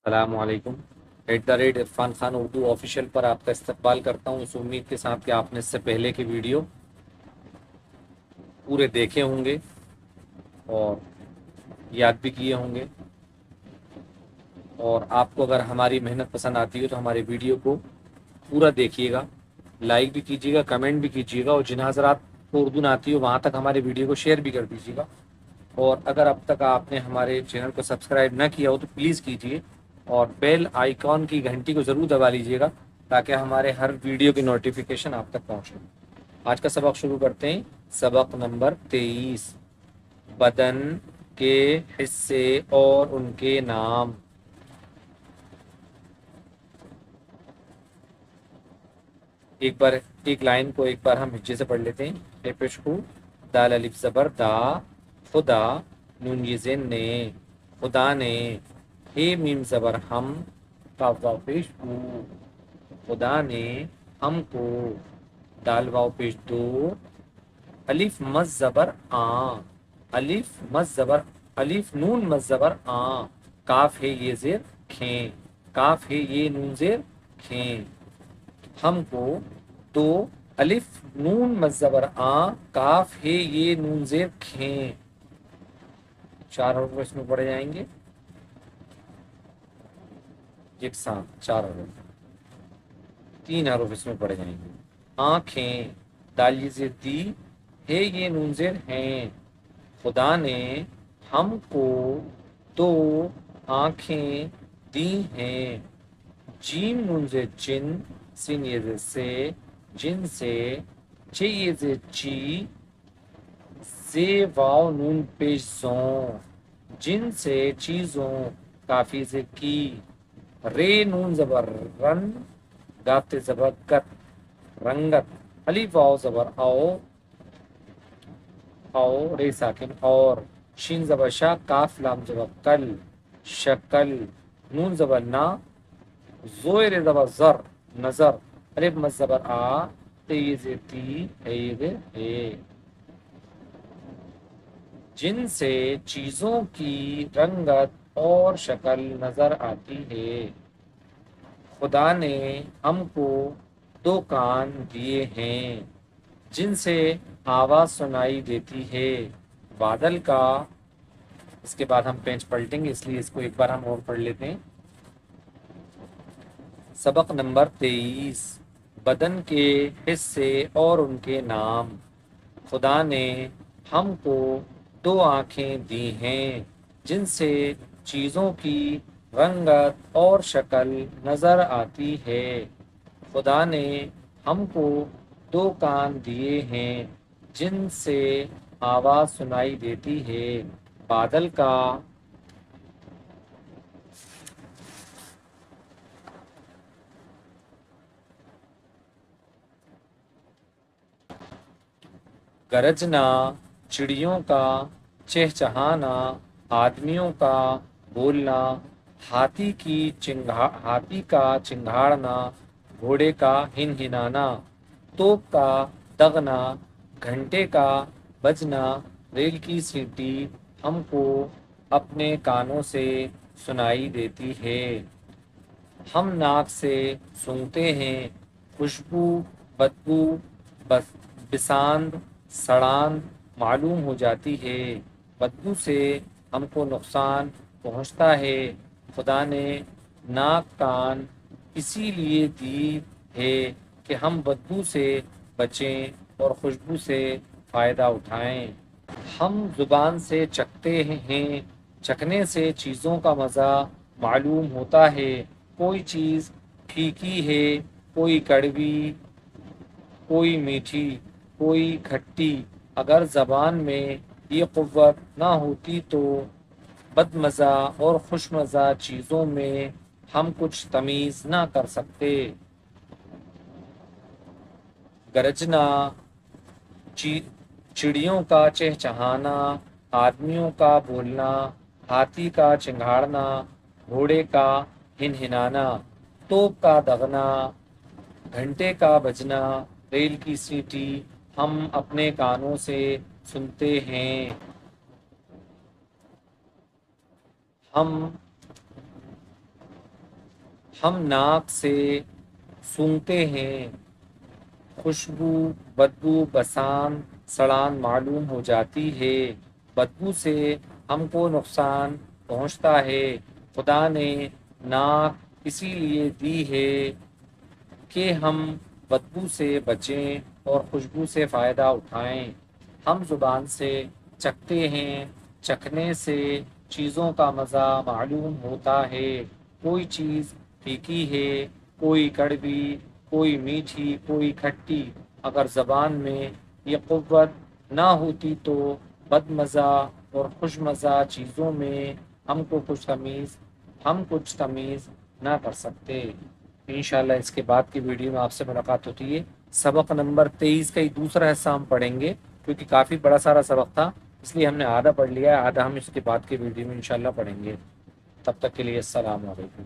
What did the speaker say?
السلام علیکم۔ @عرفان خان اردو آفیشیل پر آپ کا استقبال کرتا ہوں، اس امید کے ساتھ کہ آپ نے اس سے پہلے کے ویڈیو پورے دیکھے ہوں گے اور یاد بھی کیے ہوں گے، اور آپ کو اگر ہماری محنت پسند آتی ہے تو ہمارے ویڈیو کو پورا دیکھیے گا، لائک بھی کیجیے گا، کمنٹ بھی کیجیے گا، اور جن حضرات کو اردو نہ آتی ہو وہاں تک ہمارے ویڈیو کو شیئر بھی کر دیجیے گا۔ اور اگر اب تک آپ نے ہمارے چینل کو سبسکرائب نہ کیا ہو تو پلیز کیجیے، اور بیل آئیکن کی گھنٹی کو ضرور دبا لیجیے گا تاکہ ہمارے ہر ویڈیو کی نوٹیفیکیشن آپ تک پہنچے۔ آج کا سبق شروع کرتے ہیں۔ سبق نمبر 23، بدن کے حصے اور ان کے نام۔ ایک لائن کو ایک بار ہم ہجے سے پڑھ لیتے ہیں۔ اے پیش خو، دال الف زبر دا، خدا، نون یہ زین نے، خدا نے، ہے میم زبر ہم، کاف واو پیش کو، خدا نے ہم کو، دال واو پیش دو، الف مز زبر آ، الف مز زبر، الف نون مز زبر آ، کاف ہے یہ زیر کھیں، کاف ہے یہ نون زیر کھیں، ہم کو، دو، الف نون مز زبر آ، کاف ہے یہ نون زیر کھیں، 4 حروف اس میں پڑے جائیں گے یکساں، 4 حروف، 3 حروف اس میں پڑے جائیں گے۔ آنکھیں، دال یہ زیر دی، ہے یہ نون زیر ہیں، خدا نے ہم کو 2 آنکھیں دی ہیں، جیم نون زیر جن، سین یہ زیر سے، جن سے، چھ یہ زیر چی، زے واو نون پیش زوں، جن سے چیزوں، کافی سے کی، رے نون زبر رن، گافتے زبر گت، رنگت، الف واو زبر او، او رے ساکن اور، شین زبر شا، کاف لام زبر کل، شکل، نون زبر نا، زوئر زبر زر، نظر، الف مز زبر آ، تے یہ زیر تی، ہے یہ زیر ہے، جن سے چیزوں کی رنگت اور شکل نظر آتی ہے، خدا نے ہم کو 2 کان دیے ہیں، جن سے آواز سنائی دیتی ہے، بادل کا، اس کے بعد ہم پینچ پلٹیں گے اس لیے اس کو ایک بار ہم اور پڑھ لیتے ہیں۔ سبق نمبر 23، بدن کے حصے اور ان کے نام۔ خدا نے ہم کو 2 آنکھیں دی ہیں، جن سے چیزوں کی رنگت اور شکل نظر آتی ہے، خدا نے ہم کو 2 کان دیے ہیں، جن سے آواز سنائی دیتی ہے، بادل کا، گرجنا، چڑیوں کا چہچہانا، آدمیوں کا بولنا، ہاتھی کا چنگھاڑنا، گھوڑے کا ہنہنانا، توپ کا دغنا، گھنٹے کا بجنا، ریل کی سیٹی ہم کو اپنے کانوں سے سنائی دیتی ہے، ہم ناک سے سونگھتے ہیں، خوشبو، بدبو، بساند، سڑاند معلوم ہو جاتی ہے، بدبو سے ہم کو نقصان پہنچتا ہے، خدا نے ناک کان اسی لیے دی ہے کہ ہم بدبو سے بچیں اور خوشبو سے فائدہ اٹھائیں، ہم زبان سے چکھتے ہیں، چکھنے سے چیزوں کا مزہ معلوم ہوتا ہے، کوئی چیز پھیکی ہے، کوئی کڑوی، کوئی میٹھی، کوئی کھٹی، اگر زبان میں یہ قوت نہ ہوتی تو بدمزہ اور خوش مزہ چیزوں میں ہم کچھ تمیز نہ کر سکتے۔ گرجنا، چڑیوں کا چہچہانا، آدمیوں کا بولنا، ہاتھی کا چنگھاڑنا، گھوڑے کا ہنہنانا، توپ کا دغنا، گھنٹے کا بجنا، ریل کی سیٹی ہم اپنے کانوں سے سنتے ہیں، ہم ہم ناک سے سونگتے ہیں، خوشبو بدبو بسان سڑان معلوم ہو جاتی ہے، بدبو سے ہم کو نقصان پہنچتا ہے۔ خدا نے ناک اسی لیے دی ہے کہ ہم بدبو سے بچیں اور خوشبو سے فائدہ اٹھائیں۔ ہم زبان سے چکھتے ہیں، چکھنے سے چیزوں کا مزہ معلوم ہوتا ہے۔ کوئی چیز پھیکی ہے، کوئی کڑوی، کوئی میٹھی، کوئی کھٹی۔ اگر زبان میں یہ قوت نہ ہوتی تو بد مزہ اور خوش مزہ چیزوں میں ہم کچھ تمیز نہ کر سکتے۔ انشاءاللہ اس کے بعد کی ویڈیو میں آپ سے ملاقات ہوتی ہے۔ سبق نمبر 23 کا ہی دوسرا حصہ ہم پڑھیں گے، کیونکہ کافی بڑا سارا سبق تھا، اس لیے ہم نے آدھا پڑھ لیا ہے، آدھا ہم اس کے بعد کی ویڈیو میں انشاءاللہ پڑھیں گے۔ تب تک کے لیے السلام علیکم۔